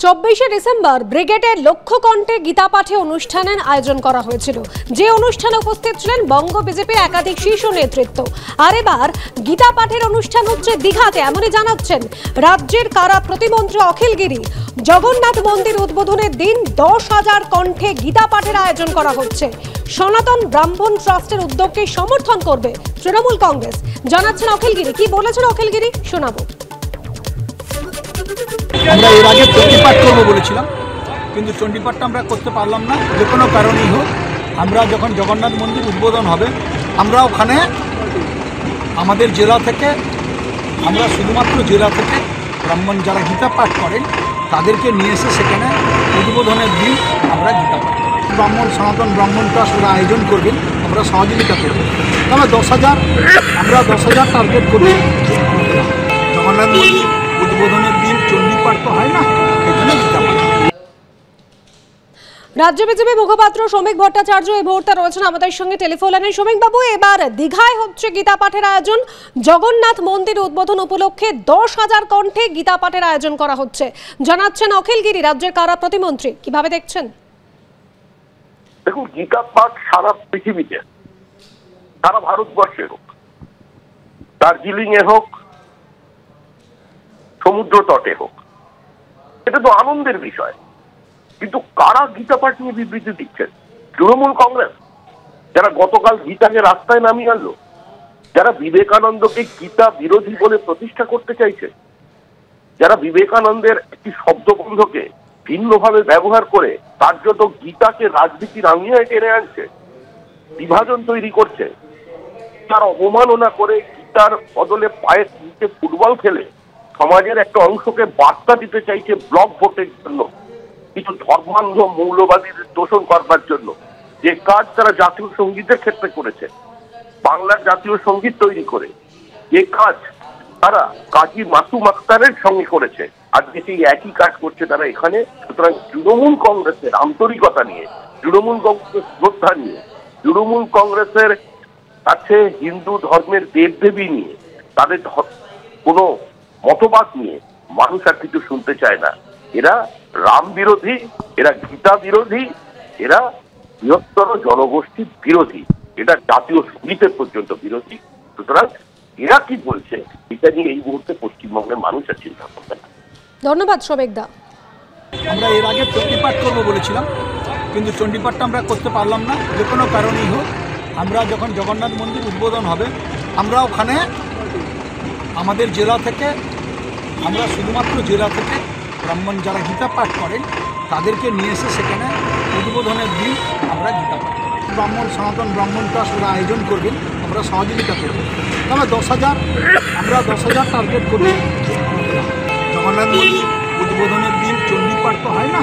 24শে December ব্রিগেডের লক্ষ্যকণ্ঠে গীতা পাঠে অনুষ্ঠানের আয়োজন করা হয়েছিল, যে অনুষ্ঠানে উপস্থিত ছিলেন বঙ্গ বিজেপির একাধিক শীর্ষ নেতৃত্ব। আর এবার গীতা পাঠের অনুষ্ঠান হচ্ছে দীঘাতে, এমনই জানাচ্ছেন রাজ্যের কারা প্রতিমন্ত্রী অখিল গিরি। জগন্নাথ মন্দির উদ্বোধনের দিন 10,000 কণ্ঠে গীতা পাঠের আয়োজন করা হচ্ছে। সনাতন ব্রাহ্মণ ট্রাস্টের উদ্যোগকে সমর্থন করবে তৃণমূল কংগ্রেস, জানাচ্ছেন অখিল গিরি। কি বলেছেন অখিল গিরি, শোনাবো। আমরা এর আগে চণ্ডীপাঠ করবো বলেছিলাম, কিন্তু চণ্ডীপাঠটা আমরা করতে পারলাম না, যে কোনো কারণেই হোক। আমরা যখন জগন্নাথ মন্দির উদ্বোধন হবে, আমরা ওখানে আমাদের জেলা থেকে, আমরা শুধুমাত্র জেলা থেকে ব্রাহ্মণ যারা গীতা পাঠ করেন তাদেরকে নিয়ে এসে সেখানে উদ্বোধনের দিন আমরা গীতা পাঠ করব। ব্রাহ্মণ সনাতন ব্রাহ্মণ ট্রাস্ট ওরা আয়োজন করবেন, আমরা সহযোগিতা করব। তবে 10,000 আমরা 10,000 টার্গেট করব। জগন্নাথ মন্দির উদ্বোধনের দিন চণ্ডীপাঠ তো হয় না, এখানে গীতা পাঠ। রাজ্য বিজেপি মুখপাত্র শ্রমিক ভট্টাচার্য এই মুহূর্তে রয়েছেন আমাদের সঙ্গে টেলিফোন লাইনে। শ্রমিক বাবু, এবার দীঘায় হচ্ছে গীতা পাঠের আয়োজন। জগন্নাথ মন্দির উদ্বোধন উপলক্ষে 10,000 কণ্ঠে গীতা পাঠের আয়োজন করা হচ্ছে, জানাচ্ছেন অখিল গিরি, রাজ্যের কারা প্রতিমন্ত্রী। কিভাবে দেখছেন? দেখুন, গীতা পাঠ সারা পৃথিবীতে, সারা ভারতবর্ষে হোক, দার্জিলিং এ হোক, সমুদ্র তটে হোক, এটা তো আনন্দের বিষয়। কিন্তু কারা গীতা পাঠ নিয়ে বিবৃতি দিচ্ছেন? তৃণমূল কংগ্রেস, যারা গতকাল গীতাকে রাস্তায় নামিয়ে আনলো, যারা বিবেকানন্দকে গীতা বিরোধী বলে প্রতিষ্ঠা করতে চাইছে, যারা বিবেকানন্দের একটি শব্দবন্ধকে ভিন্নভাবে ব্যবহার করে কার্যত গীতাকে রাজনীতির আঙিনায় টেনে আনছে, বিভাজন তৈরি করছে, তার অবমাননা করে গীতার বদলে পায়ের নিচে ফুটবল খেলে সমাজের একটা অংশকে বার্তা দিতে চাইছে ব্লক ভোটের জন্য, কিছু ধর্মান্ধ মৌলবাদীদের তোষণ করবার জন্য, যে কাজ তারা জাতীয় সঙ্গীতের ক্ষেত্রে করেছে, বাংলার জাতীয় সঙ্গীত তৈরি করে যে কাজ তারা কাজী মাসুম আক্তারের সঙ্গে করেছে, আজকে সেই একই কাজ করছে তারা এখানে। সুতরাং তৃণমূল কংগ্রেসের আন্তরিকতা নিয়ে, তৃণমূল কংগ্রেসের শ্রদ্ধা নিয়ে, তৃণমূল কংগ্রেসের কাছে হিন্দু ধর্মের দেবদেবী নিয়ে, তাদের কোনো মতবাদ নিয়ে মানুষ আর কিছু শুনতে চায় না। এরা রাম বিরোধী, এরা গীতা বিরোধী, এরা বৃহত্তর জনগোষ্ঠীর বিরোধী, এটা জাতীয় সঙ্গীতের পর্যন্ত বিরোধী। সুতরাং এরা কি বলছে এটা নিয়ে এই মুহূর্তে পশ্চিমবঙ্গের মানুষ আর চিন্তা করবে না। ধন্যবাদ শ্রমিক দা। আমরা এর আগে চণ্ডীপাঠ করবো বলেছিলাম, কিন্তু চণ্ডীপাঠটা আমরা করতে পারলাম না, যে কোনো কারণেই হোক। আমরা যখন জগন্নাথ মন্দির উদ্বোধন হবে, আমরা ওখানে আমাদের জেলা থেকে, আমরা শুধুমাত্র জেলা থেকে ব্রাহ্মণ যারা গীতা পাঠ করেন তাদেরকে নিয়ে এসে সেখানে উদ্বোধনের দিন আমরা গীতা পাঠ করব। ব্রাহ্মণ সনাতন ব্রাহ্মণ ট্রাস্ট ওরা আয়োজন করবেন, আমরা সহযোগিতা করব। তবে 10,000 আমরা 10,000 টার্গেট করব। জগন্নাথ মন্দির উদ্বোধনের দিন চণ্ডীপাঠ তো হয় না,